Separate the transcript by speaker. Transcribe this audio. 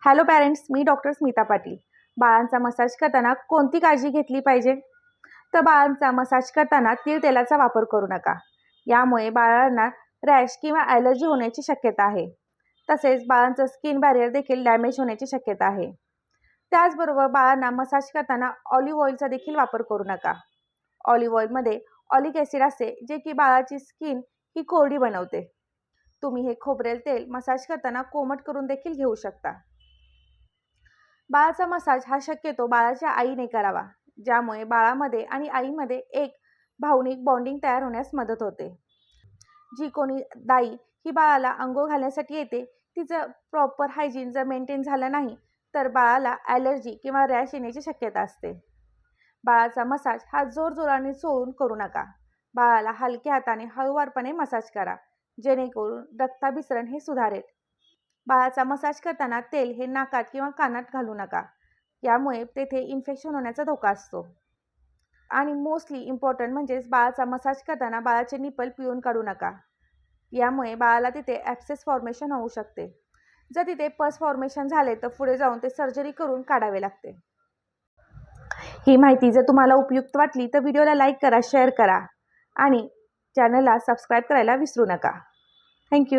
Speaker 1: Hello parents, मी doctor Smita Patil. बाळांचा massage करताना कोणती काळजी घेतली पाहिजे? तर बाळांचा मसाज करताना तीळ तेलाचा वापर करू नका. यामुळे बाळांना रॅश किंवा ॲलर्जी होण्याची शक्यता आहे. तसेच बाळांचं स्किन बॅरियर देखील डॅमेज होण्याची शक्यता आहे. त्याचबरोबर बाळांना मसाज करताना ऑलिव्ह ऑइलचा देखील वापर करू नका. ऑलिव्ह ऑइलमध्ये ऑलिक ॲसिड असते, जे की बाळाची स्किन ही कोरडी बनवते. तुम्ही हे खोबरेल तेल मसाज करताना कोमट करून देखील घेऊ शकता. बाळाचा मसाज हा शक्यतो बाळाच्या आईने करावा, ज्यामुळे बाळामध्ये आणि आईमध्ये एक भावनिक बॉन्डिंग तयार होण्यास मदत होते. जी कोणी दाई ही बाळाला अंघोळ घालण्यासाठी येते, तिचं प्रॉपर हायजीन जर मेंटेन झालं नाही तर बाळाला ॲलर्जी किंवा रॅश येण्याची शक्यता असते. बाळाचा मसाज हा जोरजोराने चोळून करू नका. बाळाला हलक्या हाताने हळूवारपणे मसाज करा, जेणेकरून रक्ताभिसरण हे सुधारेल. बाळाचा मसाज करताना तेल हे नाकात किंवा कानात घालू नका. यामुळे तेथे इन्फेक्शन होण्याचा धोका असतो. आणि मोस्टली इम्पॉर्टंट म्हणजेच बाळाचा मसाज करताना बाळाचे निप्पल पिळून काढू नका. यामुळे बाळाला तिथे ॲब्सेस फॉर्मेशन होऊ शकते. जर तिथे पस फॉर्मेशन झाले तर पुढे जाऊन ते सर्जरी करून काढावे लागते. ही माहिती जर तुम्हाला उपयुक्त वाटली तर व्हिडिओला लाईक करा, शेअर करा आणि चॅनलला सबस्क्राईब करायला विसरू नका. थँक्यू.